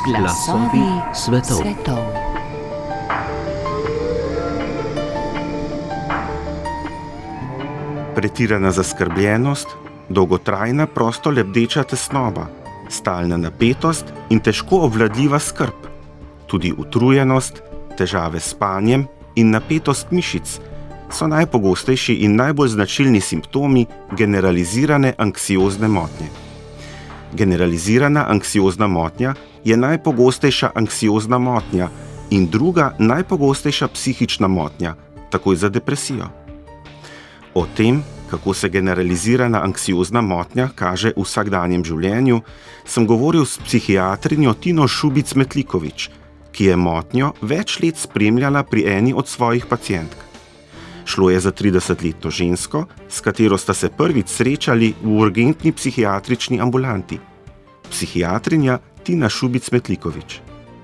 Glasovi svetov. Pretirana zaskrbljenost, dolgotrajna prosto lebdeča tesnoba, stalna napetost in težko obvladljiva skrb, tudi utrujenost, težave s spanjem in napetost mišic so najpogostejši in najbolj značilni simptomi generalizirane anksiozne motnje. Generalizirana anksiozna motnja je najpogostejša anksiozna motnja in druga najpogostejša psihična motnja, takoj za depresijo. O tem, kako se generalizirana anksiozna motnja kaže v vsakdanjem življenju, sem govoril s psihiatrinjo Tino Šubic-Metlikovič, ki je motnjo več let spremljala pri eni od svojih pacientk. Šlo je za 30-letno žensko, s katero sta se prvič srečali v urgentni psihiatrični ambulanti. Psihiatrinja Tina Šubic-Metlikovič.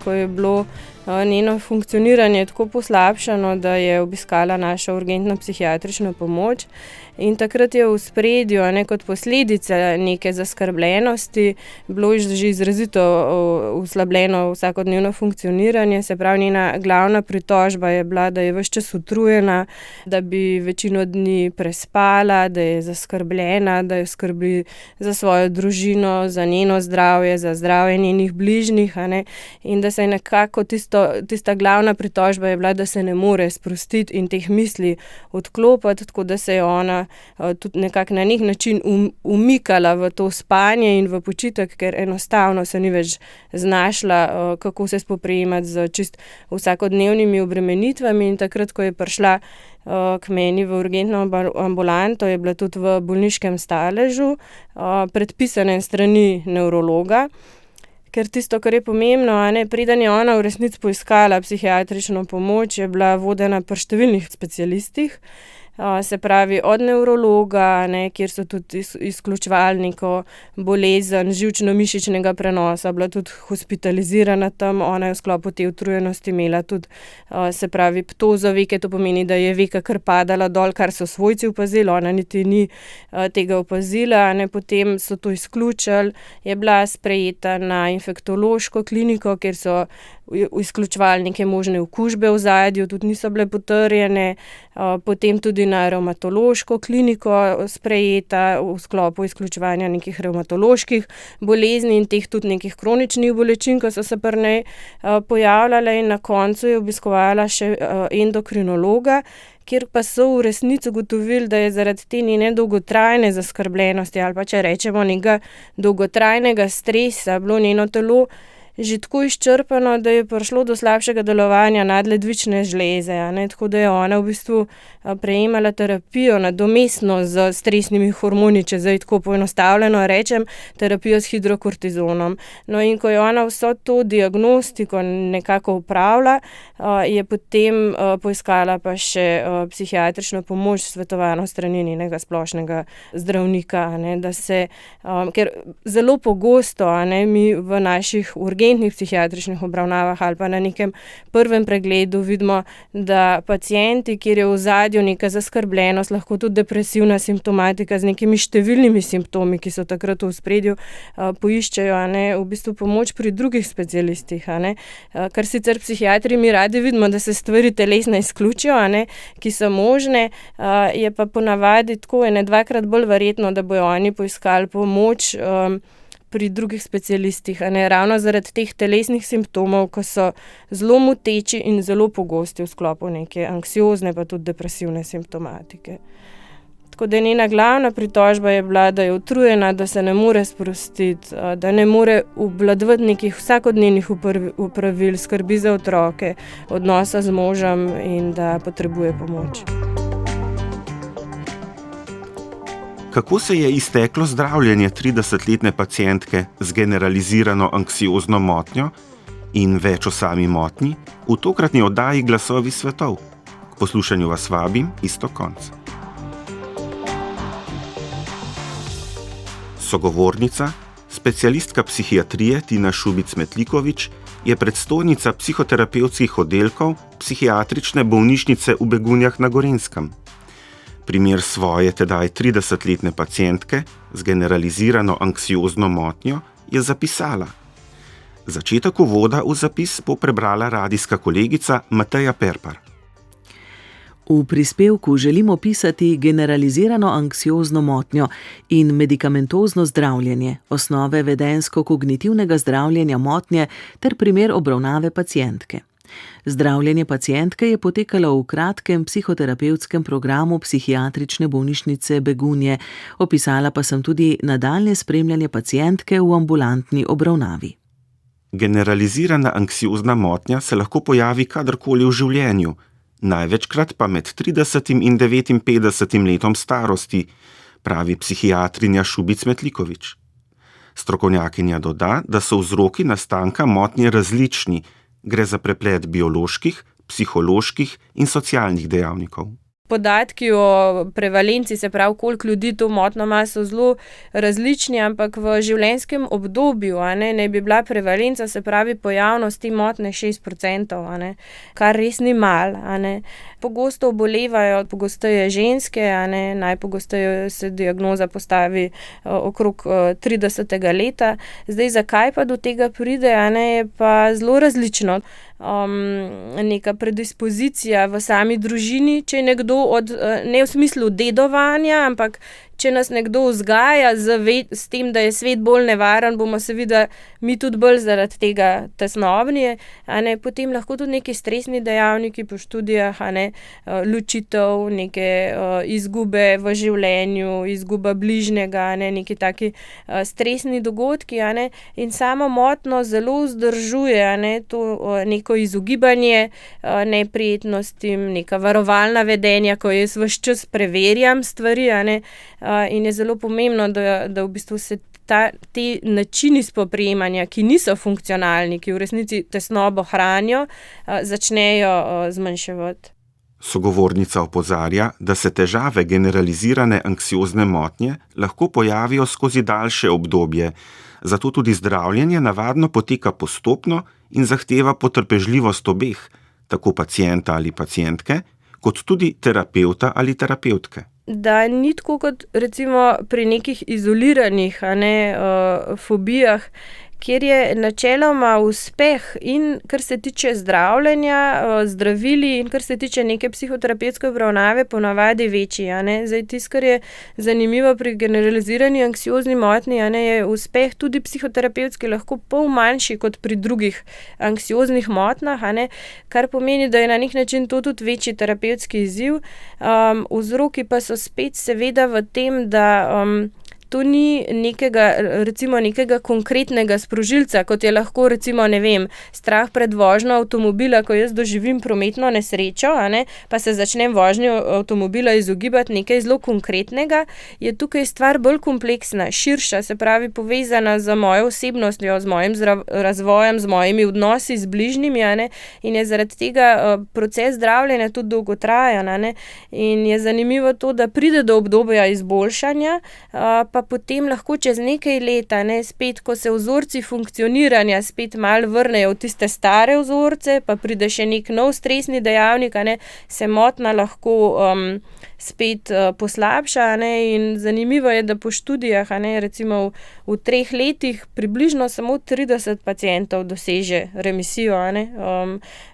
Ko je bilo njeno funkcioniranje tako poslabšano, da je obiskala našo urgentno psihiatrično pomoč in takrat je v ospredju, kot posledica neke zaskrbljenosti, bilo že izrazito oslabljeno vsakodnevno funkcioniranje, se pravi njena glavna pritožba je bila, da je ves čas utrujena, da bi večino dni prespala, da je zaskrbljena, da jo skrbi za svojo družino, za njeno zdravje, za zdravje njenih bližnjih, in da se je nekako tista glavna pritožba je bila, da se ne more sprostiti in teh misli odklopiti, tako da se je ona tudi nekako na nek način umikala v to spanje in v počitek, ker enostavno se ni več znašla, kako se spoprijemati z čist vsakodnevnimi obremenitvami. In takrat, ko je prišla k meni v urgentno ambulanto, je bila tudi v bolniškem staležu, predpisane strani nevrologa. Ker tisto, kar je pomembno, preden je ona v resnici poiskala psihiatrično pomoč, je bila vodena pri številnih specialistih, se pravi od nevrologa, kjer so tudi izključevali neko bolezen živčno-mišičnega prenosa, bila tudi hospitalizirana tam, ona je v sklopu te utrujenosti imela tudi, se pravi ptozo veke, to pomeni, da je veka kar padala dol, kar so svojci opazili, ona niti ni tega opazila, potem so to izključili, je bila sprejeta na infektološko kliniko, kjer so izključevali neke možne okužbe v ozadju, tudi niso bile potrjene, potem tudi na revmatološko kliniko sprejeta v sklopu izključevanja nekih revmatoloških bolezni in teh tudi nekih kroničnih bolečin, ko so se pri njej pojavljale, in na koncu je obiskovala še endokrinologa, kjer pa so v resnici ugotovili, da je zaradi te njene dolgotrajne zaskrbljenosti ali pa če rečemo nekega dolgotrajnega stresa bilo njeno telo že tako izčrpano, da je prišlo do slabšega delovanja nadledvične žleze, tako da je ona v bistvu prejemala terapijo nadomestno z stresnimi hormoni, če zdaj tako poenostavljeno rečem, terapijo s hidrokortizonom. No, in ko je ona vso to diagnostiko nekako opravila, je potem poiskala pa še psihiatrično pomoč, svetovano strani njenega splošnega zdravnika, da se, ker zelo pogosto, mi v naših urgentnih psihiatričnih obravnavah ali pa na nekem prvem pregledu vidimo, da pacienti, kjer je v ozadju neka zaskrbljenost, lahko tudi depresivna simptomatika z nekimi številnimi simptomi, ki so takrat v ospredju, poiščejo v bistvu pomoč pri drugih specialistih. Kar sicer psihiatri mi radi vidimo, da se stvari telesno izključijo, ki so možne, je pa ponavadi tako dvakrat bolj verjetno, da bojo oni poiskali pomoč pri drugih specialistih, ravno zaradi teh telesnih simptomov, ko so zelo moteči in zelo pogosti v sklopu neke anksiozne pa tudi depresivne simptomatike. Tako da njena glavna pritožba je bila, da je utrujena, da se ne more sprostiti, da ne more obvladovati nekih vsakodnevnih opravil, skrbi za otroke, odnosa z možem in da potrebuje pomoč. Kako se je izteklo zdravljenje 30-letne pacientke z generalizirano anksiozno motnjo in več o sami motnji v tokratni oddaji Glasovi svetov? K poslušanju vas vabim Iztok Konc. Sogovornica, specialistka psihiatrije Tina Šubic-Metliković, je predstojnica psihoterapevtskih oddelkov psihiatrične bolnišnice v Begunjah na Gorenjskem. Primer svoje tedaj 30-letne pacientke z generalizirano anksiozno motnjo je zapisala. Začetek uvoda v zapis bo prebrala radijska kolegica Mateja Perpar. V prispevku želimo opisati generalizirano anksiozno motnjo in medikamentozno zdravljenje, osnove vedensko-kognitivnega zdravljenja motnje ter primer obravnave pacientke. Zdravljenje pacientke je potekalo v kratkem psihoterapevtskem programu psihiatrične bolnišnice Begunje, opisala pa sem tudi nadaljnje spremljanje pacientke v ambulantni obravnavi. Generalizirana anksiozna motnja se lahko pojavi kadarkoli v življenju, največkrat pa med 30 in 59 letom starosti, pravi psihiatrinja Šubic-Metliković. Strokovnjakinja doda, da so vzroki nastanka motnje različni, gre za preplet bioloških, psiholoških in socialnih dejavnikov. Podatki o prevalenci, se pravi, koliko ljudi to motnjo ima, so zelo različni, ampak v življenjskem obdobju ne bi bila prevalenca, se pravi pojavnost te motnje 6%, kar res ni malo. Pogosto obolevajo pogosteje ženske, najpogosteje se diagnoza postavi okrog 30. leta. Zdaj, zakaj pa do tega pride, je pa zelo različno. Neka predispozicija v sami družini, če je nekdo ne v smislu dedovanja, ampak če nas nekdo vzgaja s tem, da je svet bolj nevaren, bomo seveda mi tudi bolj zaradi tega tesnobni, potem lahko tudi neki stresni dejavniki po študijah, ločitev, neke izgube v življenju, izguba bližnjega, neki taki stresni dogodki, in samo motnjo zelo vzdržuje, to neko izogibanje neprijetnostim, neka varovalna vedenja, ko jaz ves čas preverjam stvari, in je zelo pomembno, da v bistvu se ti načini spoprijemanja, ki niso funkcionalni, ki v resnici tesnobo hranijo, začnejo zmanjševati. Sogovornica opozarja, da se težave generalizirane anksiozne motnje lahko pojavijo skozi daljše obdobje, zato tudi zdravljenje navadno poteka postopno in zahteva potrpežljivost obeh, tako pacienta ali pacientke, kot tudi terapevta ali terapevtke. Da ni tako kot recimo pri nekih izoliranih fobijah, kjer je načeloma uspeh in kar se tiče zdravljenja, zdravili in kar se tiče neke psihoterapevtske obravnave, ponavadi večji. Zdaj, tisto, kar je zanimivo pri generalizirani anksiozni motnji, je uspeh tudi psihoterapevtski lahko pol manjši kot pri drugih anksioznih motnjah, kar pomeni, da je na nek način to tudi večji terapevtski izziv. Vzroki pa so spet seveda v tem, da to ni nekega konkretnega sprožilca, kot je lahko recimo, strah pred vožnjo avtomobila, ko jaz doživim prometno nesrečo, pa se začnem vožnjo avtomobila izogibati, nekaj zelo konkretnega, je tukaj stvar bolj kompleksna, širša, se pravi povezana z mojo osebnostjo, z mojim razvojem, z mojimi odnosi z bližnjimi, in je zaradi tega proces zdravljenja tudi dolgotrajen, in je zanimivo to, da pride do obdobja izboljšanja, pa potem lahko čez nekaj let, spet, ko se vzorci funkcioniranja spet malo vrnejo v tiste stare vzorce, pa pride še nek nov stresni dejavnik, se motnja lahko spet poslabša, in zanimivo je, da po študijah, recimo v 3 letih približno samo 30 pacientov doseže remisijo,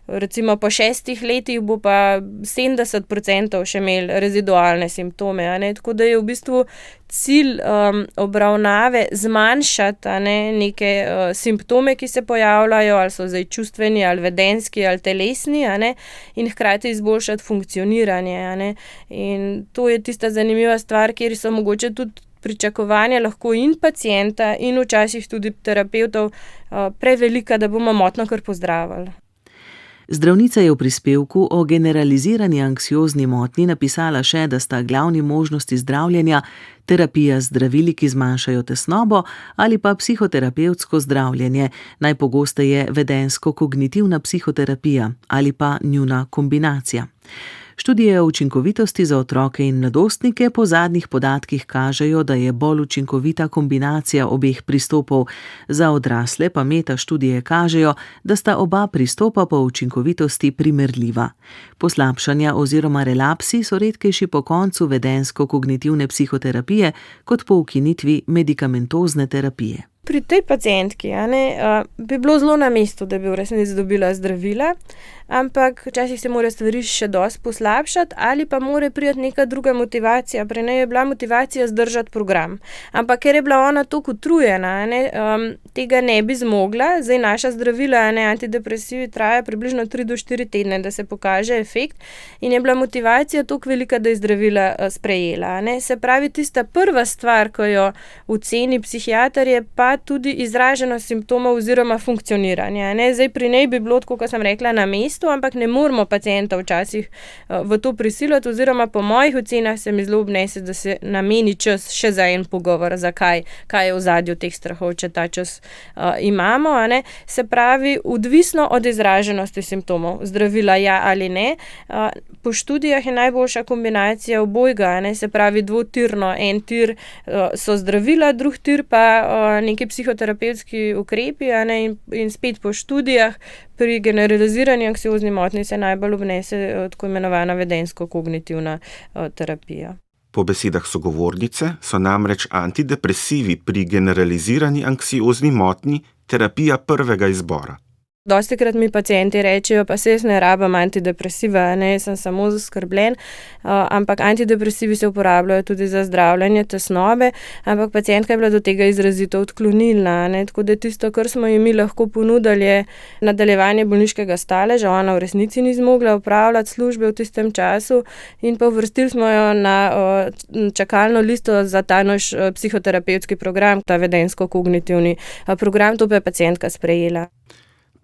recimo po 6 letih bo pa 70% še imeli rezidualne simptome, tako da je v bistvu cilj obravnave zmanjšati neke simptome, ki se pojavljajo, ali so zdaj čustveni, ali vedenski, ali telesni, in hkrati izboljšati funkcioniranje, in to je tista zanimiva stvar, kjer so mogoče tudi pričakovanja lahko in pacienta in včasih tudi terapevtov prevelika, da bomo motnjo kar pozdravili. Zdravnica je v prispevku o generalizirani anksiozni motnji napisala še, da sta glavni možnosti zdravljenja terapija z zdravili, ki zmanjšajo tesnobo, ali pa psihoterapevtsko zdravljenje, najpogosteje vedensko-kognitivna psihoterapija ali pa njuna kombinacija. Študije o učinkovitosti za otroke in mladostnike po zadnjih podatkih kažejo, da je bolj učinkovita kombinacija obeh pristopov. Za odrasle pa metaštudije kažejo, da sta oba pristopa po učinkovitosti primerljiva. Poslabšanja oziroma relapsi so redkejši po koncu vedensko-kognitivne psihoterapije kot po ukinitvi medikamentozne terapije. Pri tej pacientki bi bilo zelo na mestu, da bi v resnici dobila zdravila, ampak včasih se mora stvari še dosti poslabšati ali pa mora priti neka druga motivacija. Pri njej je bila motivacija zdržati program. Ampak ker je bila ona toliko utrujena, tega ne bi zmogla. Zdaj naša zdravila, antidepresivi, traja približno 3 do 4 tedne, da se pokaže efekt, in je bila motivacija toliko velika, da je zdravila sprejela. Se pravi, tista prva stvar, ko jo oceni psihiater, je pa tudi izraženost simptomov oziroma funkcioniranja. Zdaj pri njej bi bilo, tako kot sem rekla, na mestu, ampak ne moramo pacienta včasih v to prisiliti, oziroma po mojih ocenah se mi zelo obnese, da se nameni čas še za en pogovor, zakaj, kaj je v ozadju teh strahov, če ta čas imamo. Se pravi, odvisno od izraženosti simptomov, zdravila ja ali ne. Po študijah je najboljša kombinacija obojga, se pravi dvotirno. En tir so zdravila, drug tir pa neki psihoterapevtski ukrepi, in spet po študijah pri generalizirani anksiozni motnji se najbolj obnese tako imenovana vedensko-kognitivna terapija. Po besedah sogovornice so namreč antidepresivi pri generalizirani anksiozni motnji terapija prvega izbora. Dostikrat mi pacienti rečejo, pa se jaz ne rabim antidepresiva, jaz sem samo zaskrbljen, ampak antidepresivi se uporabljajo tudi za zdravljenje tesnobe, ampak pacientka je bila do tega izrazito odklonilna, tako da tisto, kar smo ji mi lahko ponudili, je nadaljevanje bolniškega staleža. Ona v resnici ni zmogla opravljati službe v tistem času in pa uvrstili smo jo na čakalno listo za ta naš psihoterapevtski program, ta vedensko-kognitivni program, to pa je pacientka sprejela.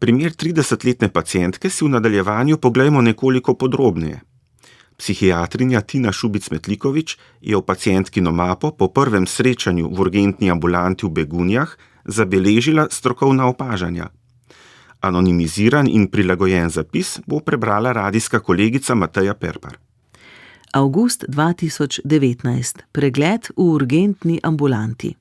Primer 30-letne pacientke si v nadaljevanju poglejmo nekoliko podrobneje. Psihiatrinja Tina Šubic-Metliković je v pacientkino mapo po prvem srečanju v urgentni ambulanti v Begunjah zabeležila strokovna opažanja. Anonimiziran in prilagojen zapis bo prebrala radijska kolegica Mateja Perpar. Avgust 2019. Pregled v urgentni ambulanti.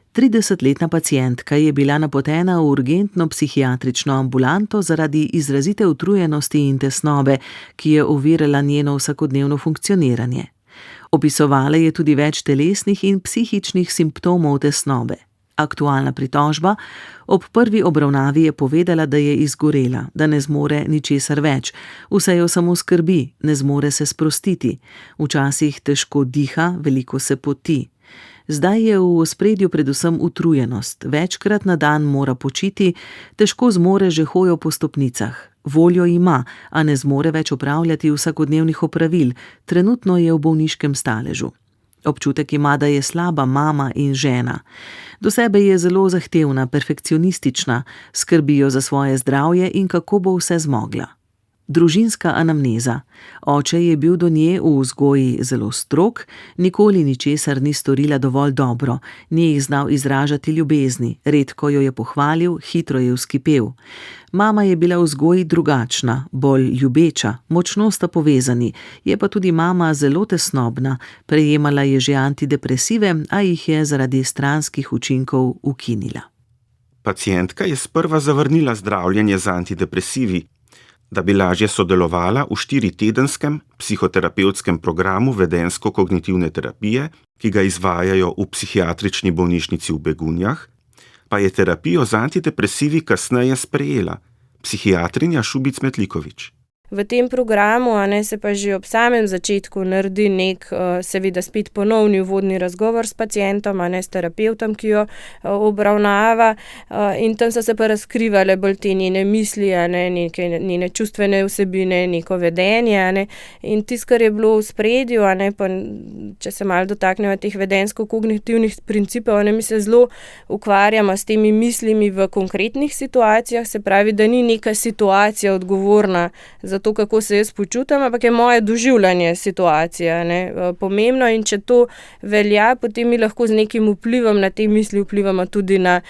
30-letna pacientka je bila napotena v urgentno psihiatrično ambulanto zaradi izrazite utrujenosti in tesnobe, ki je ovirala njeno vsakodnevno funkcioniranje. Opisovala je tudi več telesnih in psihičnih simptomov tesnobe. Aktualna pritožba: ob prvi obravnavi je povedala, da je izgorela, da ne zmore ničesar več, vse jo samo skrbi, ne zmore se sprostiti, včasih težko diha, veliko se poti. Zdaj je v ospredju predvsem utrujenost, večkrat na dan mora počiti, težko zmore že hojo po stopnicah. Voljo ima, a ne zmore več opravljati vsakodnevnih opravil, trenutno je v bolniškem staležu. Občutek ima, da je slaba mama in žena. Do sebe je zelo zahtevna, perfekcionistična, skrbijo za svoje zdravje in kako bo vse zmogla. Družinska anamneza. Oče je bil do nje v vzgoji zelo strog, nikoli ničesar ni storila dovolj dobro, ni jih znal izražati ljubezni, redko jo je pohvalil, hitro je vzkipel. Mama je bila v vzgoji drugačna, bolj ljubeča, močno sta povezani, je pa tudi mama zelo tesnobna, prejemala je že antidepresive, a jih je zaradi stranskih učinkov ukinila. Pacientka je sprva zavrnila zdravljenje z antidepresivi, da bi lažje sodelovala v 4-tedenskem psihoterapevtskem programu vedensko-kognitivne terapije, ki ga izvajajo v psihiatrični bolnišnici v Begunjah, pa je terapijo z antidepresivi kasneje sprejela psihiatrinja Šubic-Metliković. V tem programu se pa že ob samem začetku naredi nek, seveda spet ponovni uvodni razgovor s pacientom, s terapevtom, ki jo obravnava, in tam so se pa razkrivale bolj te njene misli, neke njene čustvene vsebine, neko vedenje, in tisto, kar je bilo v spredju, pa če se malo dotaknemo teh vedensko-kognitivnih principov, mi se zelo ukvarjamo s temi mislimi v konkretnih situacijah, se pravi, da ni neka situacija odgovorna za zato, kako se jaz počutim, ampak je moje doživljanje situacije, ne, pomembno, in če to velja, potem mi lahko z nekim vplivom na te misli vplivamo tudi na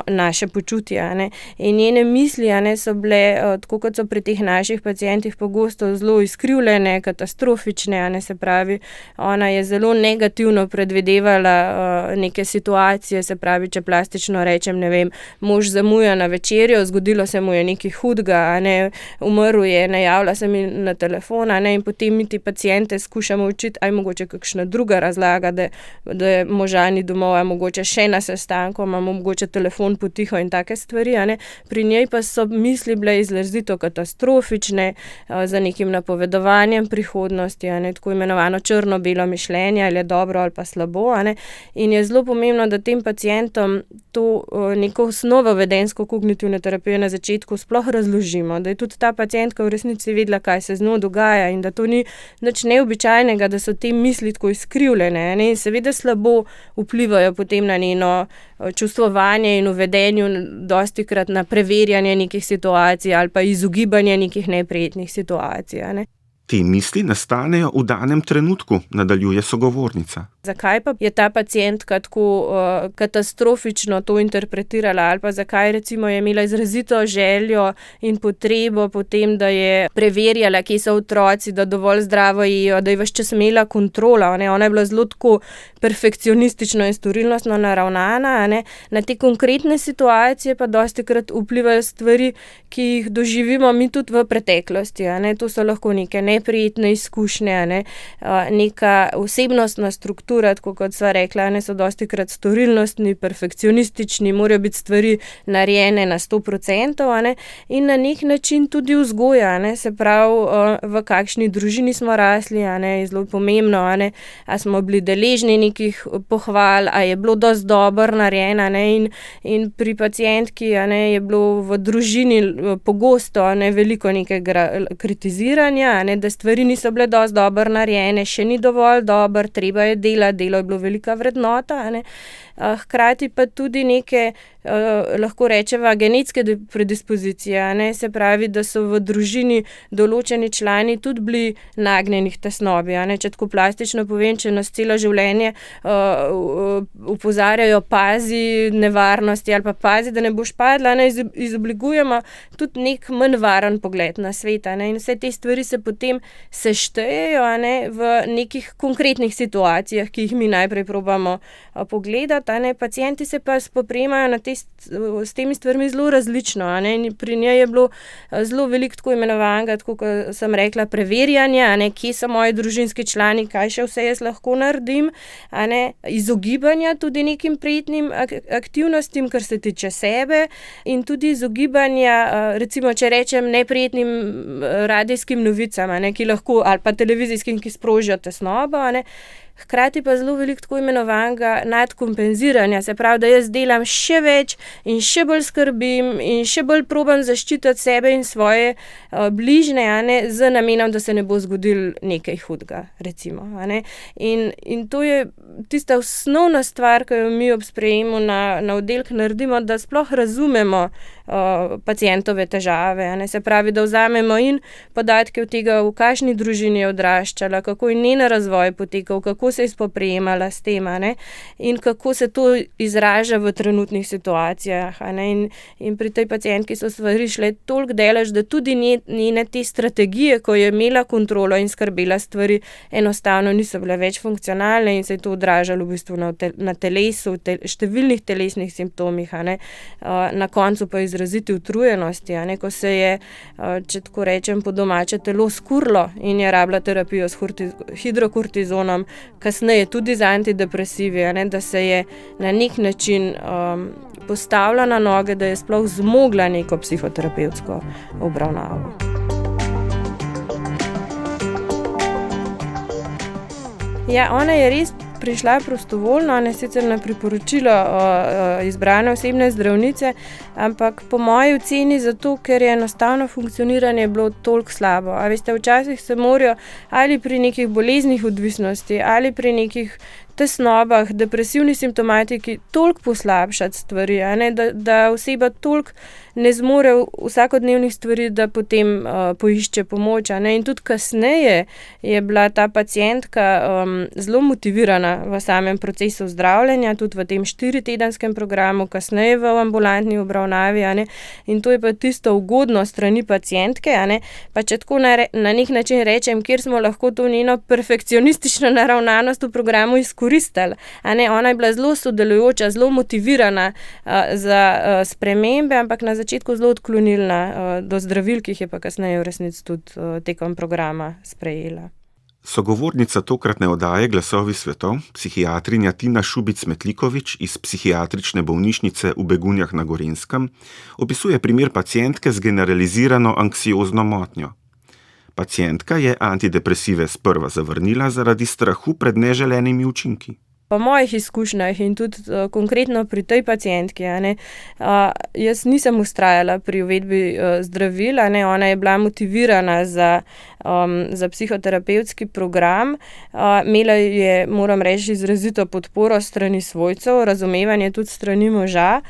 naše počutje, ne. In njene misli, ne, so bile, tako kot so pri teh naših pacientih, pogosto zelo izkrivljene, katastrofične, ne, se pravi, ona je zelo negativno predvidevala neke situacije, se pravi, če plastično rečem, ne vem, mož zamuja na večerjo, zgodilo se mu je nekaj hudega, ne, umrl je, ne javlja se mi na telefon, ne, in potem mi ti paciente skušamo učiti, aj mogoče kakšna druga razlaga, da je moža ni domov, aj mogoče še na sestanku, imamo mogoče telefon potiho in take stvari, ne. Pri njej pa so misli bile izrazito katastrofične, za nekim napovedovanjem prihodnosti, ne, tako imenovano črno-belo mišljenje, ali je dobro ali pa slabo, ne. In je zelo pomembno, da tem pacientom to neko osnovo vedensko-kognitivne terapije na začetku sploh razložimo, da je tudi ta pacientka v resnici vedela, kaj se z njo dogaja in da to ni nič neobičajnega, da so te misli tako izkrivljene, ne, in seveda slabo vplivajo potem na njeno čustvovanje in v vedenju dostikrat na preverjanje nekih situacij ali pa izogibanje nekih neprijetnih situacij, ne. Te misli nastanejo v danem trenutku, nadaljuje sogovornica. Zakaj pa je ta pacientka tako katastrofično to interpretirala, ali pa zakaj recimo je imela izrazito željo in potrebo po tem, da je preverjala, kje so otroci, da dovolj zdravo jejo, da je ves čas imela kontrola, ne? Ona je bila zelo tako perfekcionistično in storilnostno naravnana, ne? Na te konkretne situacije pa dostikrat vplivajo stvari, ki jih doživimo mi tudi v preteklosti, ne? To so lahko neke neprijetne izkušnje, ne? Neka osebnostna struktura, tako kot sva rekla, ne, so dostikrat storilnostni, perfekcionistični, morajo biti stvari narejene na 100%, ne, in na nek način tudi vzgoja, ne, se pravi, v kakšni družini smo rasli, ne, je zelo pomembno, ne, a smo bili deležni nekih pohval, a je bilo dosti dobro narejeno, ne, in pri pacientki, ne, je bilo v družini pogosto, ne, veliko nekega kritiziranja, ne, da stvari niso bile dosti dobro narejene, še ni dovolj dobro, treba je delo je bilo velika vrednota, ne. Hkrati pa tudi neke, lahko rečeva, genetske predispozicije, ne, se pravi, da so v družini določeni člani tudi bili nagnjeni k tesnobi, ne, če tako plastično povem, če nas celo življenje opozarjajo, pazi nevarnosti ali pa pazi, da ne boš padla, ne, izobligujemo tudi nek manj varen pogled na svet, ne, in vse te stvari se potem seštejejo, ne, v nekih konkretnih situacijah, ki jih mi najprej probamo pogledati, ne, pacienti se pa spoprijemajo s temi stvarmi zelo različno, ne, in pri njej je bilo zelo veliko tako imenovanega, tako kot sem rekla, preverjanja, ne, kje so moji družinski člani, kaj še vse jaz lahko naredim, ne, izogibanja tudi nekim prijetnim aktivnostim, kar se tiče sebe, in tudi izogibanja, recimo, če rečem, neprijetnim radijskim novicam, ne, ki lahko, ali pa televizijskim, ki sprožijo tesnobo, ne. Hkrati pa zelo veliko tako imenovanega nadkompenziranja, se pravi, da jaz delam še več in še bolj skrbim in še bolj probam zaščititi sebe in svoje bližnje, ne, z namenom, da se ne bo zgodilo nekaj hudega, recimo, ne. In to je tista osnovna stvar, ki jo mi ob sprejemu na oddelek naredimo, da sploh razumemo pacientove težave, ne, se pravi, da vzamemo in podatke od tega, v kakšni družini je odraščala, kako je njen razvoj potekal, kako se je spoprijemala s tem, ne, in kako se to izraža v trenutnih situacijah, ne, in pri tej pacientki so stvari šle toliko daleč, da tudi njene te strategije, ko je imela kontrolo in skrbela stvari, enostavno niso bile več funkcionalne in se je to odražalo v bistvu na telesu, številnih telesnih simptomih, ne, na koncu pa izraziti utrujenosti, ne, ko se je, če tako rečem, po domače telo skurlo in je rabila terapijo s hidrokortizonom, kasneje tudi z antidepresivi, ne, da se je na nek način postavila na noge, da je sploh zmogla neko psihoterapevtsko obravnavo. Ja, ona je res prišla prostovoljno, ne sicer na priporočilo izbrane osebne zdravnice, ampak po moji oceni zato, ker je enostavno funkcioniranje bilo toliko slabo. A veste, včasih se morajo ali pri nekih boleznih odvisnosti ali pri nekih tesnobah, depresivni simptomatiki toliko poslabšati stvari, ne, da oseba toliko ne zmore vsakodnevnih stvari, da potem poišče pomoč. In tudi kasneje je bila ta pacientka zelo motivirana v samem procesu zdravljenja, tudi v tem 4-tedenskem programu, kasneje v ambulantni obravnavi. In to je pa tisto ugodno strani pacientke, pa če tako na nek način rečem, kjer smo lahko to njeno perfekcionistično naravnanost v programu izkoristili. Ona je bila zelo sodelujoča, zelo motivirana za spremembe, ampak na začetku zelo odklonilna do zdravil, ki jih je pa kasneje v resnici tudi tekom programa sprejela. Sogovornica tokratne oddaje Glasovi svetov, psihiatrinja Tina Šubic-Metliković iz psihiatrične bolnišnice v Begunjah na Gorenjskem, opisuje primer pacientke z generalizirano anksiozno motnjo. Pacientka je antidepresive sprva zavrnila zaradi strahu pred neželenimi učinki. Po mojih izkušnjah in tudi konkretno pri tej pacientki, jaz nisem vztrajala pri uvedbi zdravil, ona je bila motivirana za psihoterapevtski program, imela je, moram reči, izrazito podporo strani svojcev, razumevanje tudi strani moža,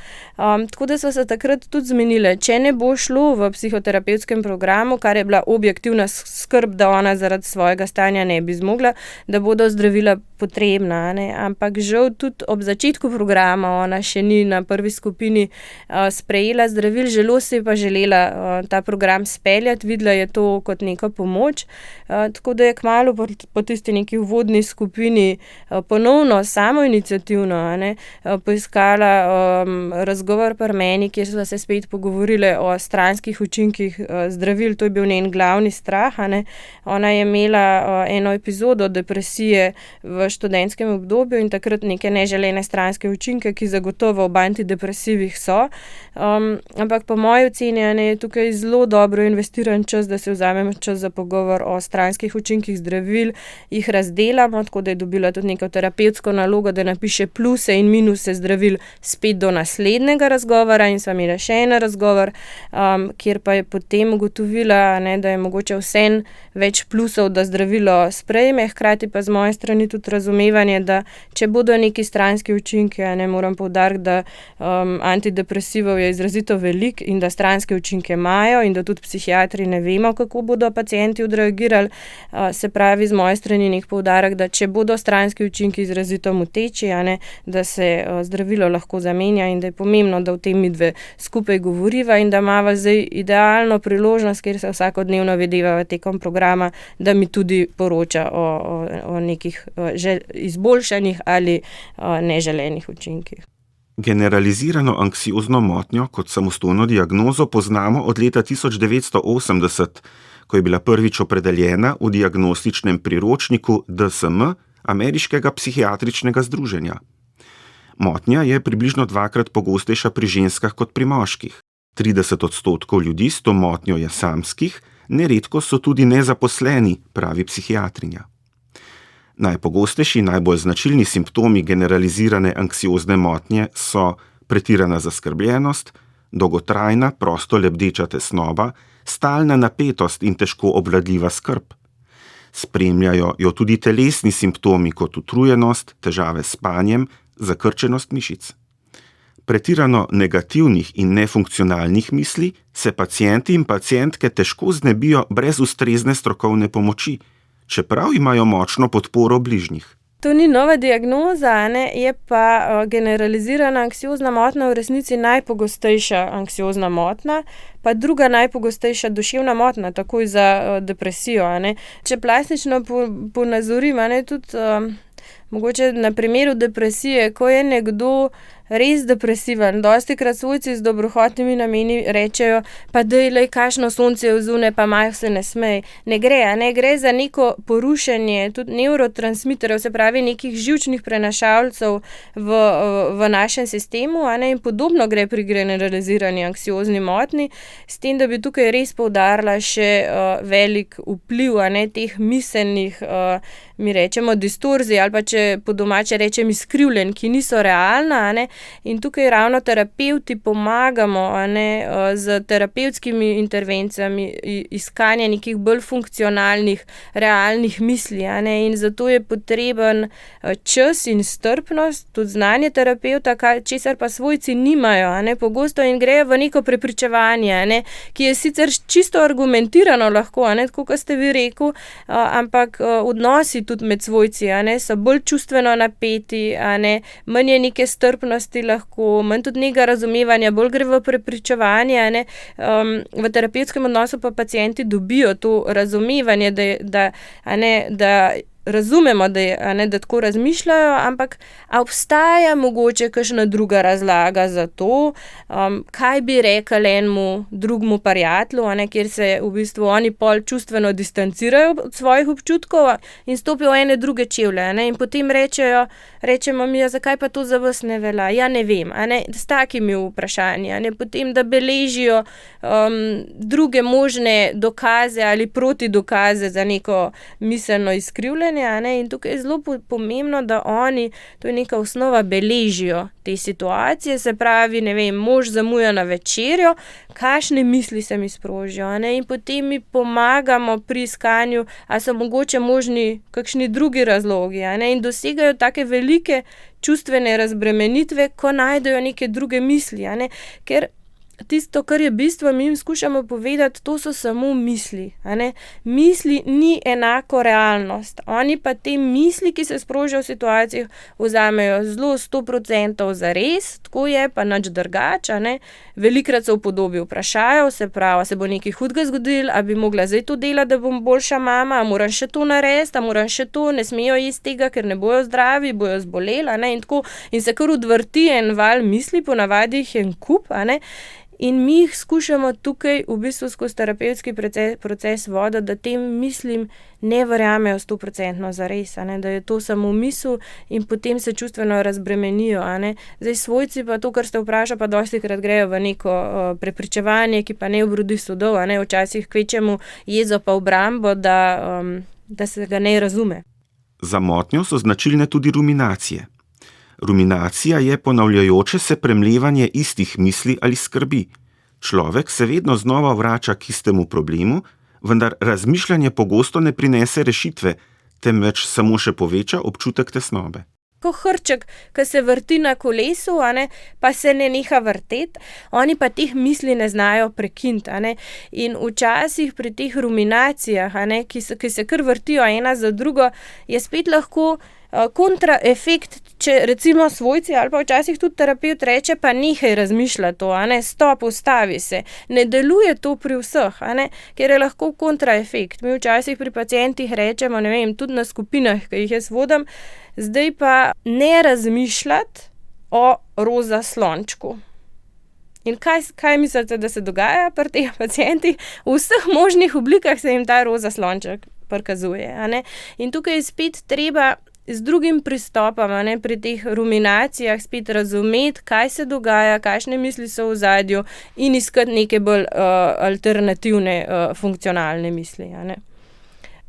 tako da so se takrat tudi zmenile, če ne bo šlo v psihoterapevtskem programu, kar je bila objektivna skrb, da ona zaradi svojega stanja ne bi zmogla, da bodo zdravila potrebna, ampak žal tudi ob začetku programa ona še ni na prvi skupini sprejela zdravil, zelo si je pa želela ta program speljati, videla je to kot neko pomoč, tako da je kmalu po tisti neki uvodni skupini ponovno samoiniciativno poiskala razgovor pri meni, kjer so se spet pogovorile o stranskih učinkih zdravil, to je bil njen glavni strah. Ona je imela eno epizodo depresije v študentskem obdobju in takrat neke neželene stranske učinke, ki zagotovo ob antidepresivih so. Ampak po moji oceni je tukaj zelo dobro investiran čas, da se vzamemo čas za pogovor o stranskih učinkih zdravil, jih razdelamo, tako da je dobila tudi neko terapevtsko nalogo, da napiše pluse in minuse zdravil spet do naslednjega razgovora in sva imela še en razgovor, kjer pa je potem ugotovila, da je mogoče vseeno več plusov, da zdravilo sprejme, hkrati pa z moje strani tudi razumevanje, da če bodo neki stranski učinki, moram poudariti, da antidepresivov je izrazito velik in da stranske učinke imajo in da tudi psihiatri ne vemo, kako bodo pacienti odreagirali. Se pravi, z moje strani nek poudarek, da če bodo stranski učinki izrazito moteči, da se zdravilo lahko zamenja in da je pomembno, da o tem midve skupaj govoriva in da imava zdaj idealno priložnost, kjer se vsakodnevno videvava tekom programa, da mi tudi poroča o nekih izboljšanih ali neželenih učinkih. Generalizirano anksiozno motnjo kot samostojno diagnozo poznamo od leta 1980, ko je bila prvič opredeljena v diagnostičnem priročniku DSM, Ameriškega psihiatričnega združenja. Motnja je približno 2-krat pogostejša pri ženskah kot pri moških. 30% ljudi s to motnjo je samskih, neredko so tudi nezaposleni, pravi psihiatrinja. Najpogostejši, najbolj značilni simptomi generalizirane anksiozne motnje so pretirana zaskrbljenost, dolgotrajna, prosto lebdeča tesnoba, stalna napetost in težko obvladljiva skrb. Spremljajo jo tudi telesni simptomi kot utrujenost, težave s spanjem, zakrčenost mišic. Pretirano negativnih in nefunkcionalnih misli se pacienti in pacientke težko znebijo brez ustrezne strokovne pomoči, čeprav imajo močno podporo bližnjih. To ni nova diagnoza, je pa generalizirana anksiozna motnja v resnici najpogostejša anksiozna motnja, pa druga najpogostejša duševna motnja, takoj za depresijo. Če plastično ponazorim, tudi mogoče na primeru depresije, ko je nekdo res depresiven, dostikrat svojci z dobrohotnimi nameni rečejo, pa dej, kakšno sonce je vzune, pa maj se ne smej. Ne gre za neko porušenje tudi nevrotransmiterjev, se pravi nekih živčnih prenašalcev v našem sistemu, in podobno gre pri generalizirani anksiozni motnji, s tem, da bi tukaj res poudarila še velik vpliv teh miselnih, mi rečemo, distorzij, ali pa če po domače rečem izkrivljenj, ki niso realna, In tukaj ravno terapevti pomagamo, z terapevtskimi intervencijami, iskanje nekih bolj funkcionalnih, realnih misli, in zato je potreben čas in strpnost, tudi znanje terapevta, česar pa svojci nimajo, pogosto in grejo v neko prepričevanje, ki je sicer čisto argumentirano lahko, tako kot ste vi rekel, ampak odnosi tudi med svojci, so bolj čustveno napeti, manj je neke strpnosti lahko, manj tudi nekega razumevanja, bolj gre v prepričevanje, v terapevtskem odnosu pa pacienti dobijo to razumevanje, da razumemo, da tako razmišljajo, ampak obstaja mogoče kakšna druga razlaga za to, kaj bi rekli enemu drugemu prijatelju, kjer se v bistvu oni pol čustveno distancirajo od svojih občutkov in stopijo v ene druge čevlje, in potem rečemo mi, zakaj pa to za vas ne velja? Ja, ne vem, s takimi vprašanji, potem da beležijo druge možne dokaze ali protidokaze za neko miselno izkrivljanje, in tukaj je zelo pomembno, da oni, to je neka osnova, beležijo te situacije, se pravi, ne vem, mož zamuja na večerjo, kakšne misli se mi sprožijo, in potem mi pomagamo pri iskanju, a so mogoče možni kakšni drugi razlogi, in dosegajo take velike čustvene razbremenitve, ko najdejo neke druge misli, ker tisto, kar je bistvo, mi jim skušamo povedati, to so samo misli, Misli ni enako realnost. Oni pa te misli, ki se sprožijo v situacijah, vzamejo zelo 100% za res, tako je, pa nič drugače, Velikokrat se v podobi vprašajo, se pravi, se bo nekaj hudega zgodilo, a bi mogla zdaj to delati, da bom boljša mama, a moram še to narediti, a moram še to, ne smejo jesti tega, ker ne bojo zdravi, bojo zboleli, in tako, in se kar odvrti en val misli, ponavadi jih je en kup, In mi jih skušamo tukaj v bistvu skozi terapevtski proces voditi, da tem mislim ne verjamejo 100% zares, da je to samo misel in potem se čustveno razbremenijo. Zdaj svojci pa to, kar ste vprašali, pa dostikrat grejo v neko prepričevanje, ki pa ne obrodi sodov, včasih kvečemo jezo pa obrambo, da se ga ne razume. Za motnjo so značilne tudi ruminacije. Ruminacija je ponavljajoče se premlevanje istih misli ali skrbi. Človek se vedno znova vrača k istemu problemu, vendar razmišljanje pogosto ne prinese rešitve, temveč samo še poveča občutek tesnobe. Ko hrček, ki se vrti na kolesu, pa se ne neha vrteti, oni pa teh misli ne znajo prekiniti. In včasih pri teh ruminacijah, ki se kar vrtijo ena za drugo, je spet lahko kontraefekt, če recimo svojci ali pa včasih tudi terapevt reče, pa nehaj razmišljati to, stop, ustavi se. Ne deluje to pri vseh, ker je lahko kontraefekt. Mi včasih pri pacientih rečemo, ne vem, tudi na skupinah, ki jih jaz vodim, zdaj pa ne razmišljati o roza slončku. In kaj mislite, da se dogaja pri teh pacientih? V vseh možnih oblikah se jim ta roza slonček prikazuje. In tukaj je spet treba z drugim pristopom, pri teh ruminacijah spet razumeti, kaj se dogaja, kakšne misli so v ozadju in iskati neke bolj alternativne, funkcionalne misli.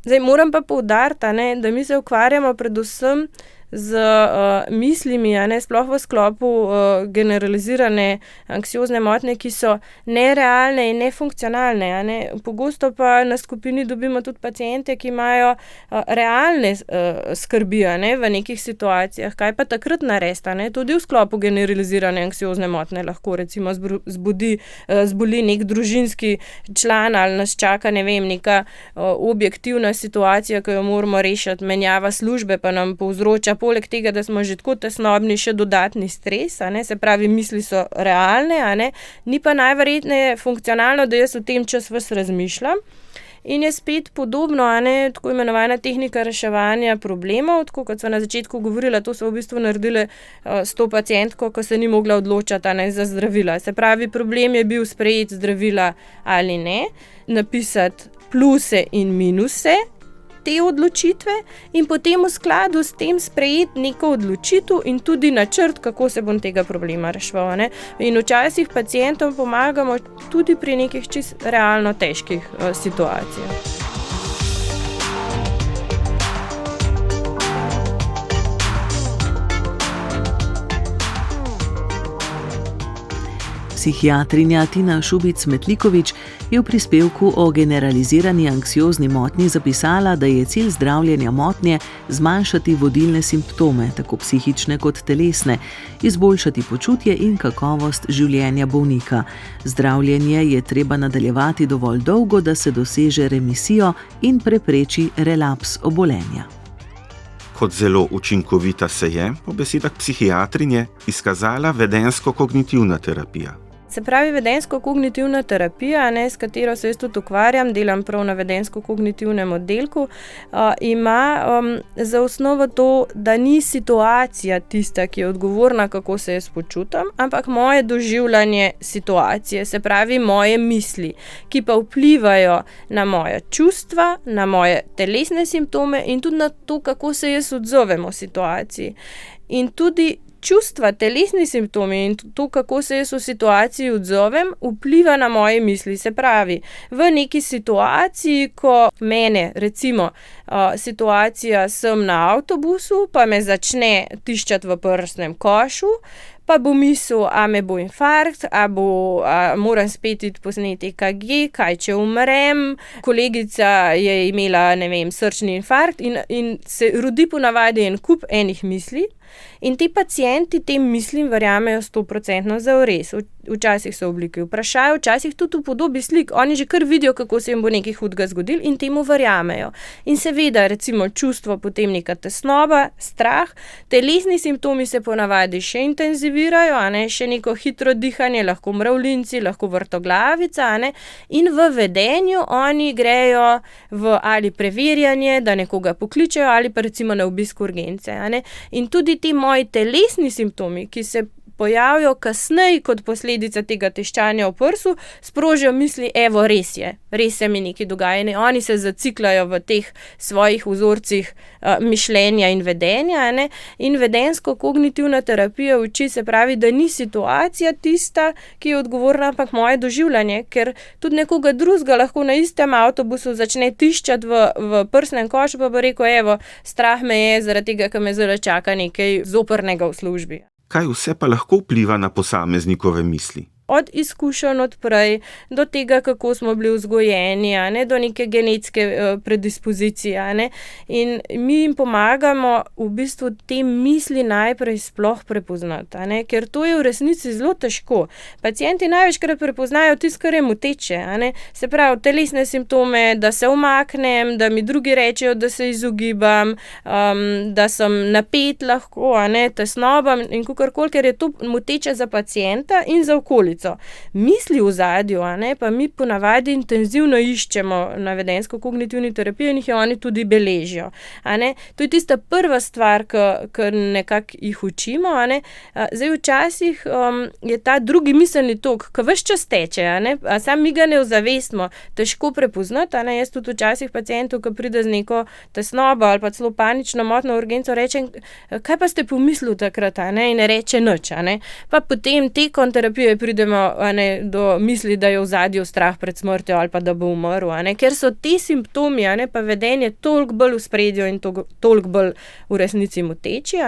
Zdaj, moram pa poudariti, da mi se ukvarjamo predvsem z mislimi, sploh v sklopu generalizirane anksiozne motnje, ki so nerealne in nefunkcionalne. Pogosto pa na skupini dobimo tudi paciente, ki imajo realne skrbi, v nekih situacijah. Kaj pa takrat narediti? Tudi v sklopu generalizirane anksiozne motnje lahko recimo zboli nek družinski član ali nas čaka, ne vem, neka objektivna situacija, ki jo moramo rešiti, menjava službe pa nam povzroča poleg tega, da smo že tako tesnobni, še dodatni stres, se pravi, misli so realne, ni pa najverjetneje funkcionalno, da jaz v tem čas ves razmišljam. In je spet podobno, tako imenovana tehnika reševanja problemov, tako kot so na začetku govorila, to so v bistvu naredile s to pacientko, ko se ni mogla odločati za zdravila. Se pravi, problem je bil sprejeti zdravila ali ne, napisati pluse in minuse te odločitve in potem v skladu s tem sprejeti neko odločitev in tudi načrt, kako se bom tega problema reševal. In včasih pacientom pomagamo tudi pri nekih čisto realno težkih situacijah. Psihiatrinja Tina Šubic-Metlikovič je v prispevku o generalizirani anksiozni motnji zapisala, da je cilj zdravljenja motnje zmanjšati vodilne simptome, tako psihične kot telesne, izboljšati počutje in kakovost življenja bolnika. Zdravljenje je treba nadaljevati dovolj dolgo, da se doseže remisijo in prepreči relaps obolenja. Kot zelo učinkovita se je, po besedah psihiatrinje, izkazala vedensko-kognitivna terapija. Se pravi, vedensko-kognitivna terapija, s katero se jaz tudi ukvarjam, delam prav na vedensko-kognitivnem oddelku, ima za osnovo to, da ni situacija tista, ki je odgovorna, kako se jaz počutim, ampak moje doživljanje situacije, se pravi moje misli, ki pa vplivajo na moje čustva, na moje telesne simptome in tudi na to, kako se jaz odzovem v situaciji. In tudi čustva, telesni simptomi in to, kako se jaz v situaciji odzovem, vpliva na moje misli. Se pravi, v neki situaciji, ko mene, recimo, situacija sem na avtobusu, pa me začne tiščati v prsnem košu, pa bo mislil, a me bo infarkt, a moram spet iti posneti EKG, kaj če umrem, kolegica je imela, srčni infarkt in se rodi ponavadi en kup enih misli. In ti pacienti tem mislim verjamejo 100% zares. Včasih so v obliki vprašajo, včasih tudi v podobi slik. Oni že kar vidijo, kako se jim bo nekaj hudega zgodilo in temu verjamejo. In seveda, recimo, čustvo, potem neka tesnoba, strah, telesni simptomi se ponavadi še intenzivirajo, še neko hitro dihanje, lahko mravljinci, lahko vrtoglavica, in v vedenju oni grejo v ali preverjanje, da nekoga pokličejo ali pa recimo na obisk urgence. In tudi ti moji telesni simptomi, ki se pojavijo kasneje kot posledica tega tiščanja v prsu, sprožijo misli, evo, res se mi nekaj dogaja. Oni se zaciklajo v teh svojih vzorcih mišljenja in vedenja. In vedensko-kognitivna terapija uči, se pravi, da ni situacija tista, ki je odgovorna, ampak moje doživljanje, ker tudi nekoga drugega lahko na istem avtobusu začne tiščati v prsnem košu, pa bo rekel, evo, strah me je zaradi tega, ker me zdaj čaka nekaj zoprnega v službi. Kaj vse pa lahko vpliva na posameznikove misli? Od izkušenj od prej, do tega, kako smo bili vzgojeni, do neke genetske predispozicije. In mi jim pomagamo v bistvu te misli najprej sploh prepoznati, ker to je v resnici zelo težko. Pacienti največkrat prepoznajo tisto, kar je moteče. Se pravi, telesne simptome, da se umaknem, da mi drugi rečejo, da se izogibam, da sem napet lahko, tesnoba in kakorkoli, ker je to moteče za pacienta in za okolico. Misli v zadju, pa mi ponavadi intenzivno iščemo na vedensko-kognitivni terapiji in jih oni tudi beležijo. To je tista prva stvar, ki nekako jih učimo. Zdaj včasih je ta drugi miselni tok, ki ves čas teče, sam mi ga ne ozavestimo, težko prepoznati. Jaz tudi včasih pacientov, ki pride z neko tesnobo ali pa celo panično motnjo v urgenco, rečem, kaj pa ste pomislili takrat, in ne reče nič. Pa potem tekom terapije pridemo do misli, da je v zadju strah pred smrtjo ali pa da bo umrl, ker so ti simptomi, pa vedenje toliko bolj v spredju in toliko bolj v resnici moteči.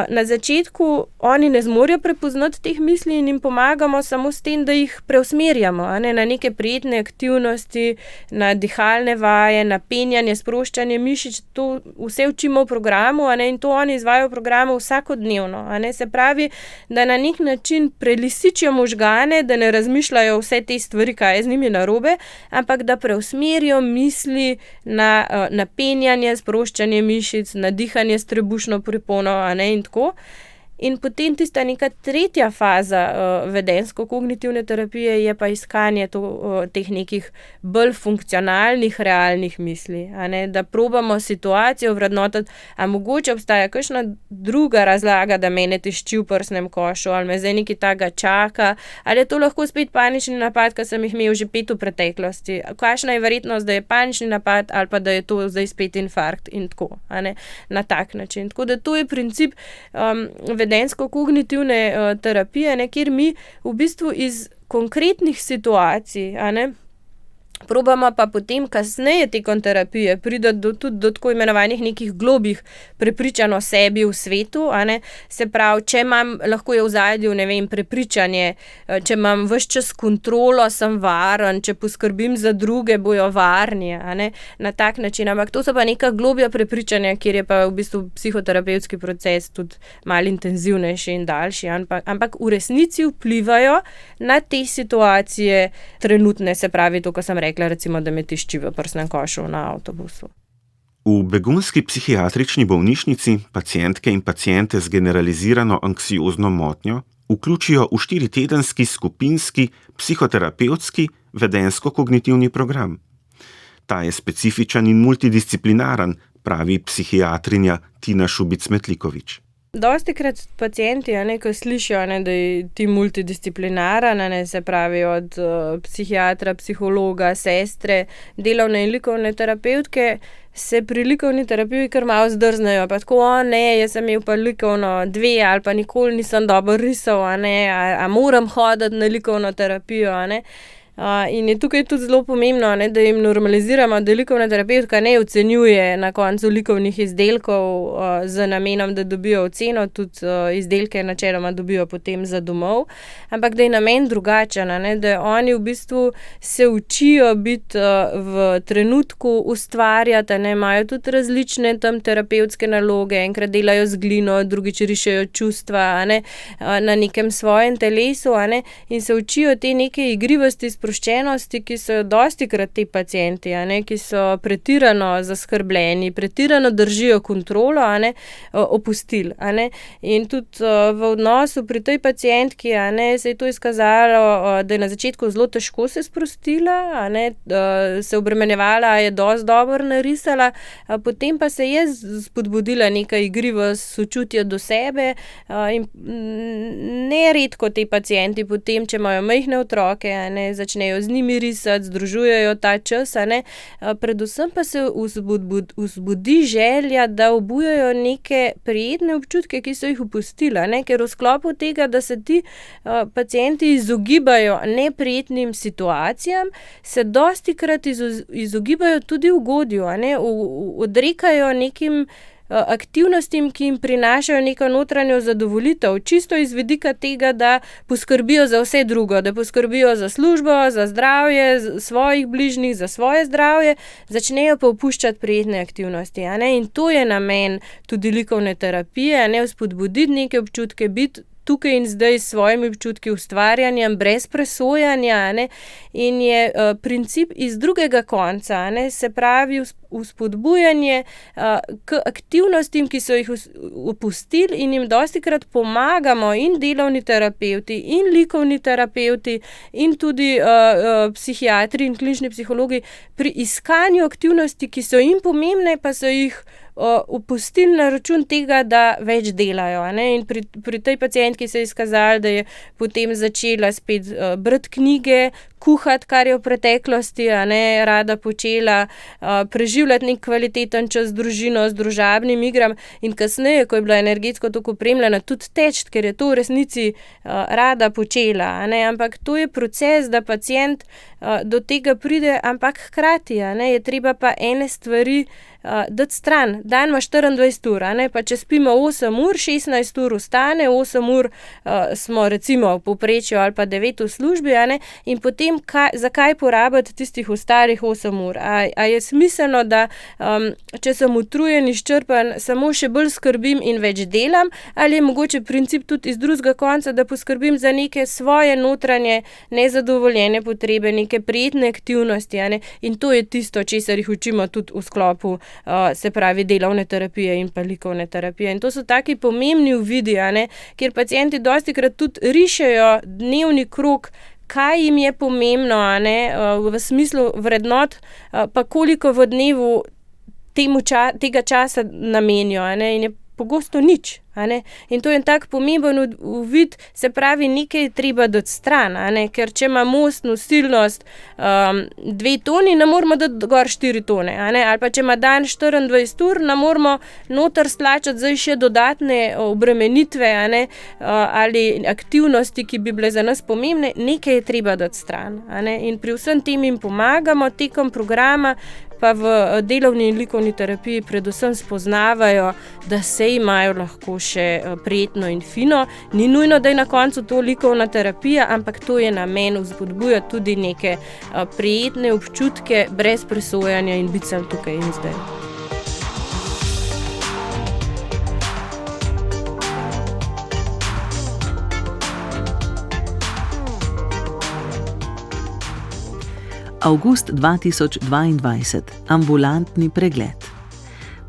Na začetku oni ne zmorejo prepoznati teh misli in jim pomagamo samo s tem, da jih preusmerjamo, na neke prijetne aktivnosti, na dihalne vaje, na penjanje, sproščanje mišic. To vse učimo v programu, in to oni izvajajo v programu vsakodnevno. Se pravi, da na nek način prelisičijo možgane, da ne razmišljajo vse te stvari, kaj je z njimi narobe, ampak da preusmerijo misli na penjanje, sproščanje mišic, na dihanje s trebušno pripono, in tako. In potem tista neka tretja faza vedensko-kognitivne terapije je pa iskanje teh nekih bolj funkcionalnih, realnih misli. Da probamo situacijo vrednotiti, a mogoče obstaja kakšna druga razlaga, da mene tišči v prsnem košu, ali me zdaj nekaj takega čaka, ali je to lahko spet panični napad, ki sem jih imel že 5 v preteklosti. Kakšna je verjetnost, da je panični napad, ali pa da je to zdaj spet infarkt in tako, na tak način. Tako da to je princip vedensko-kognitivne terapije, kjer mi v bistvu iz konkretnih situacij Probamo pa potem kasneje tekom terapije priti tudi do tako imenovanih nekih globih prepričanj o sebi v svetu, a ne. Se pravi, če imam, lahko je v ozadju, ne vem, prepričanje, če imam ves čas kontrolo, sem varen, če poskrbim za druge, bojo varni, a ne, na tak način. Ampak to so pa neka globja prepričanja, kjer je pa v bistvu psihoterapevtski proces tudi malo intenzivnejši in daljši, ampak v resnici vplivajo na te situacije trenutne, se pravi to, kar sem rekla, recimo, da me tišči v prsnem košu na avtobusu. V begunski psihiatrični bolnišnici pacientke in paciente z generalizirano anksiozno motnjo vključijo v 4-tedenski skupinski psihoterapevtski vedensko-kognitivni program. Ta je specifičen in multidisciplinaren, pravi psihiatrinja Tina Šubic-Metlikovič. Dostikrat pacienti, ko slišijo, da je ti multidisciplinaren, se pravi od psihiatra, psihologa, sestre, delovne in likovne terapevtke, se pri likovni terapiji kar malo zdrznejo. Pa tako, jaz sem imel pa likovno 2 ali pa nikoli nisem dobro risal, a moram hoditi na likovno terapijo, In je tukaj tudi zelo pomembno, da jim normaliziramo, da likovna terapevtka ne ocenjuje na koncu likovnih izdelkov z namenom, da dobijo oceno, tudi izdelke načeloma dobijo potem za domov, ampak da je namen drugačen, da oni v bistvu se učijo biti v trenutku, ustvarjati, imajo tudi različne tam terapevtske naloge, enkrat delajo z glino, drugič rišejo čustva, na nekem svojem telesu, in se učijo te neke igrivosti, sproščenosti, ki so dostikrat ti pacienti, ki so pretirano zaskrbljeni, pretirano držijo kontrolo, opustili. In tudi v odnosu pri tej pacientki, se je to izkazalo, da je na začetku zelo težko se sprostila, se obremenjevala, je dosti dobro narisala, potem pa se je spodbudila neka igrivost, sočutje do sebe, in neredko ti pacienti potem, če imajo majhne otroke, začnejo z njimi risati, združujejo ta čas, predvsem pa se vzbudi želja, da obujajo neke prijetne občutke, ki so jih opustila, ker v sklopu tega, da se ti pacienti izogibajo neprijetnim situacijam, se dostikrat izogibajo tudi ugodju, odrekajo nekim aktivnostim, ki jim prinašajo neko notranjo zadovoljitev, čisto iz vidika tega, da poskrbijo za vse drugo, da poskrbijo za službo, za zdravje svojih bližnjih, za svoje zdravje, začnejo pa opuščati prijetne aktivnosti, in to je namen tudi likovne terapije, vzpodbuditi neke občutke, biti tukaj in zdaj s svojimi občutki, ustvarjanjem, brez presojanja, in je princip iz drugega konca, se pravi vzpodbujanje k aktivnostim, ki so jih opustili, in jim dostikrat pomagamo in delovni terapevti, in likovni terapevti, in tudi psihiatri in klinični psihologi pri iskanju aktivnosti, ki so jim pomembne, pa so jih opustili na račun tega, da več delajo. In pri tej pacientki se je izkazalo, da je potem začela spet brati knjige, kuhati, kar je v preteklosti rada počela, preživljati nek kvaliteten čas z družino, z družabnim igram, in kasneje, ko je bila energetsko tako opremljena, tudi teči, ker je to v resnici rada počela. Ampak to je proces, da pacient do tega pride, ampak hkrati je treba pa ene stvari dati stran. Dan ima 24 ur, pa če spimo 8 ur, 16 ur vstane, 8 ur smo recimo v povprečju ali pa 9 v službi, in potem zakaj porabiti tistih ostalih 8 ur? A je smiselno, da če sem utrujen, izčrpan, samo še bolj skrbim in več delam, ali je mogoče princip tudi iz drugega konca, da poskrbim za neke svoje notranje nezadovoljene potrebe, neke prijetne aktivnosti, in to je tisto, česar jih učimo tudi v sklopu, se pravi delovne terapije in pa likovne terapije. In to so taki pomembni uvidi, kjer pacienti dostikrat tudi rišejo dnevni krog, kaj jim je pomembno, v smislu vrednot, pa koliko v dnevu tega časa namenijo, in je pogosto nič. In to je tak pomemben uvid, se pravi, nekaj je treba dati stran, ker če ima most nosilnost 2 toni, ne moramo dati gor 4 tone, ali pa če ima dan 24 ur, ne moramo noter stlačati zdaj še dodatne obremenitve, ali aktivnosti, ki bi bile za nas pomembne, nekaj je treba dati stran, in pri vsem tem jim pomagamo tekom programa, pa v delovni in likovni terapiji predvsem spoznavajo, da se imajo lahko še prijetno in fino. Ni nujno, da je na koncu to likovna terapija, ampak to je namen vzpodbujati tudi neke prijetne občutke brez presojanja in biti sem tukaj in zdaj. Avgust 2022. Ambulantni pregled.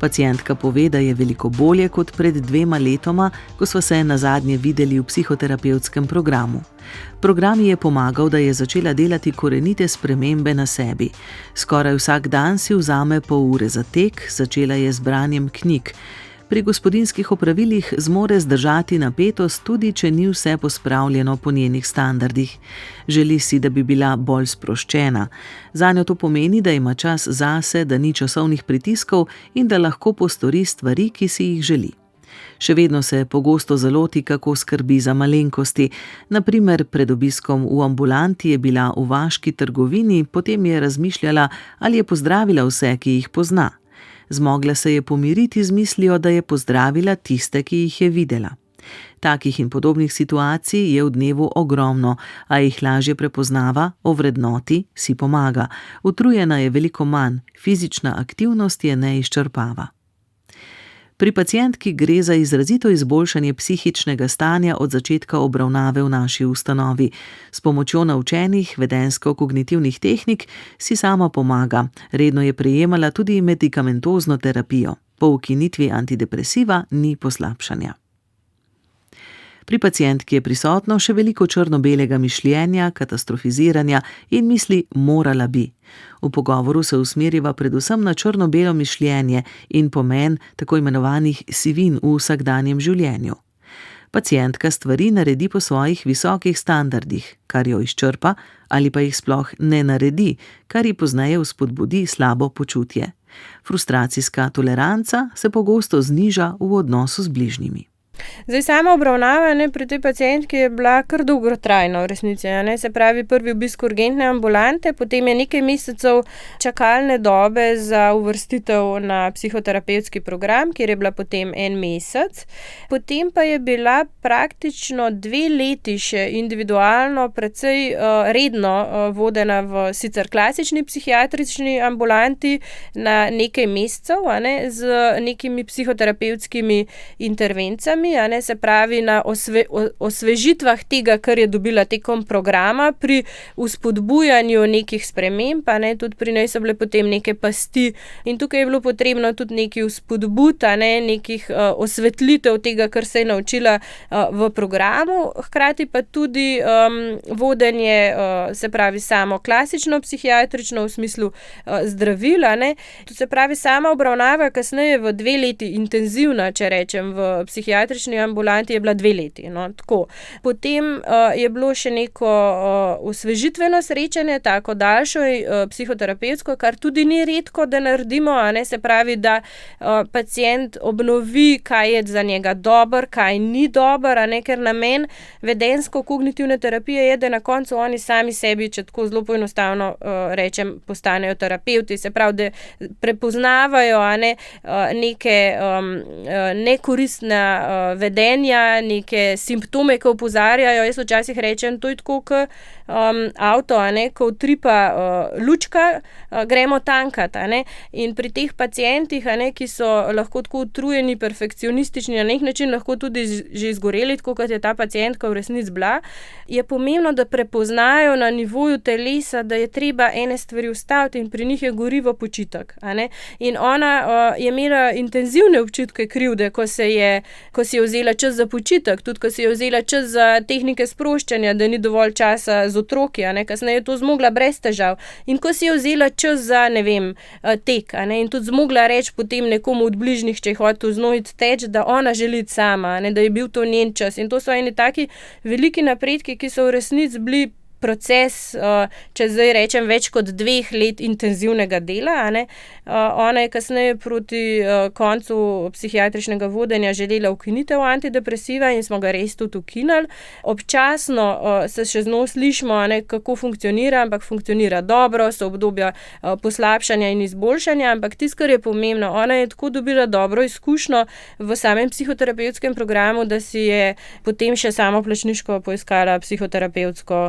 Pacientka pove, da je veliko bolje kot pred 2 letoma, ko sva se nazadnje videli v psihoterapevtskem programu. Program ji je pomagal, da je začela delati korenite spremembe na sebi. Skoraj vsak dan si vzame pol ure za tek, začela je z branjem knjig. Pri gospodinjskih opravilih zmore zdržati napetost, tudi če ni vse pospravljeno po njenih standardih. Želi si, da bi bila bolj sproščena. Zanjo to pomeni, da ima čas zase, da ni časovnih pritiskov in da lahko postori stvari, ki si jih želi. Še vedno se pogosto zaloti, kako skrbi za malenkosti. Na primer, pred obiskom v ambulanti je bila v vaški trgovini, potem je razmišljala, ali je pozdravila vse, ki jih pozna. Zmogla se je pomiriti z mislijo, da je pozdravila tiste, ki jih je videla. Takih in podobnih situacij je v dnevu ogromno, a jih lažje prepoznava, ovrednoti, si pomaga. Utrujena je veliko manj, fizična aktivnost je ne izčrpava. Pri pacientki gre za izrazito izboljšanje psihičnega stanja od začetka obravnave v naši ustanovi. S pomočjo naučenih vedensko-kognitivnih tehnik si sama pomaga. Redno je prejemala tudi medikamentozno terapijo. Po ukinitvi antidepresiva ni poslabšanja. Pri pacientki je prisotno še veliko črno-belega mišljenja, katastrofiziranja in misli morala bi. V pogovoru se usmeriva predvsem na črno-belo mišljenje in pomen tako imenovanih sivin v vsakdanjem življenju. Pacientka stvari naredi po svojih visokih standardih, kar jo izčrpa, ali pa jih sploh ne naredi, kar ji pozneje vzpodbudi slabo počutje. Frustracijska toleranca se pogosto zniža v odnosu z bližnjimi. Zdaj, sama obravnava pri tej pacientki je bila kar dolgotrajna v resnici. Se pravi, prvi obisk urgentne ambulante, potem je nekaj mesecev čakalne dobe za uvrstitev na psihoterapevtski program, kjer je bila potem 1 mesec. Potem pa je bila praktično 2 leti še individualno, precej redno vodena v sicer klasični psihiatrični ambulanti na nekaj mesecev, z nekimi psihoterapevtskimi intervencijami. Se pravi na osvežitvah tega, kar je dobila tekom programa, pri vzpodbujanju nekih sprememb, tudi pri njej so bile potem neke pasti in tukaj je bilo potrebno tudi nekaj vzpodbud, nekih osvetlitev tega, kar se je naučila v programu, hkrati pa tudi vodenje, se pravi samo klasično psihiatrično v smislu zdravil, to se pravi sama obravnava kasneje v 2 leti intenzivna, če rečem, v psihiatrični ambulanti je bila 2 leti. Tako. Potem je bilo še neko osvežitveno srečanje, tako daljšo psihoterapevtsko, kar tudi ni redko, da naredimo, se pravi, da pacient obnovi, kaj je za njega dobro, kaj ni dobro, ker namen vedensko-kognitivne terapije je, da na koncu oni sami sebi, če tako zelo poenostavno rečem, postanejo terapevti, se pravi, da prepoznavajo neke nekoristne vedenja, neke simptome, ki opozarjajo. Jaz včasih rečem, to je tako kot avto, ko utripa lučka, gremo tankat. In pri teh pacientih, ki so lahko tako utrujeni, perfekcionistični, na nek način lahko tudi že izgoreli, tako kot je ta pacientka v resnici bila, je pomembno, da prepoznajo na nivoju telesa, da je treba ene stvari ustaviti in pri njih je gorivo počitek. In ona je imela intenzivne občutke krivde, ko si je vzela vzela čas za počitek, tudi ko si je vzela čas za tehnike sproščanja, da ni dovolj časa z otroki, kasneje je to zmogla brez težav. In ko si je vzela čas za, tek, in tudi zmogla reči potem nekomu od bližnjih, če je hotel z njo teči, da ona želi sama, da je bil to njen čas. In to so eni taki veliki napredki, ki so v resnici bili proces, če zdaj rečem, več kot 2 let intenzivnega dela. Ona je kasneje proti koncu psihiatričnega vodenja želela ukinitev antidepresiva in smo ga res tudi ukinili. Občasno se še z njo slišimo, kako funkcionira, ampak funkcionira dobro, so obdobja poslabšanja in izboljšanja, ampak tisto, kar je pomembno, ona je tako dobila dobro izkušnjo v samem psihoterapevtskem programu, da si je potem še samoplačniško poiskala psihoterapevtsko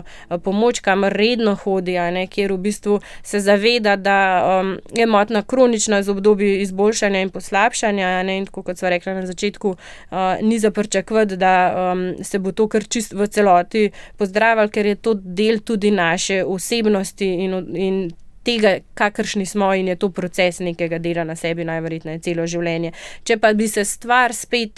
pomoč, kamor redno hodi, kjer v bistvu se zaveda, da je motnja kronična z obdobji izboljšanja in poslabšanja, in tako kot sva rekla na začetku, ni za pričakovati, da se bo to kar čisto v celoti pozdravilo, ker je to del tudi naše osebnosti in tega, kakršni smo, in je to proces nekega dela na sebi najverjetneje celo življenje. Če pa bi se stvar spet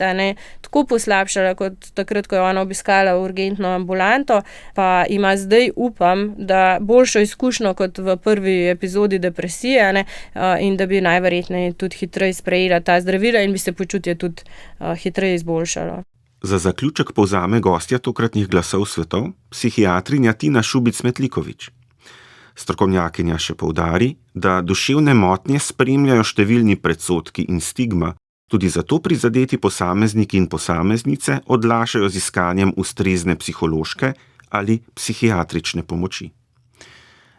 tako poslabšala, kot takrat, ko je ona obiskala urgentno ambulanto, pa ima zdaj, upam, da boljšo izkušnjo kot v prvi epizodi depresije, in da bi najverjetneje tudi hitreje sprejela ta zdravila in bi se počutje tudi hitreje izboljšalo. Za zaključek povzame gostja tokratnih Glasov svetov, psihiatrinja Tina Šubic-Metlikovič. Strokovnjakinja še poudari, da duševne motnje spremljajo številni predsodki in stigma, tudi zato prizadeti posamezniki in posameznice odlašajo z iskanjem ustrezne psihološke ali psihiatrične pomoči.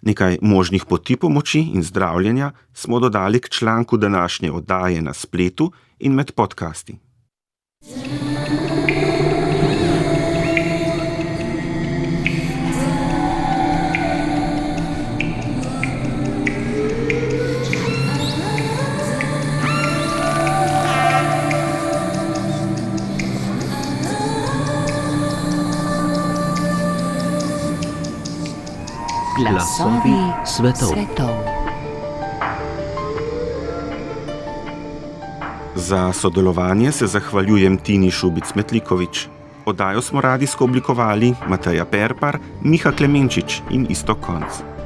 Nekaj možnih poti pomoči in zdravljenja smo dodali k članku današnje oddaje na spletu in med podcasti. Glasovi svetov. Za sodelovanje se zahvaljujem Tini Šubic-Metlikovič. Oddajo smo radijsko oblikovali Mateja Perpar, Miha Klemenčič in Iztok Konc.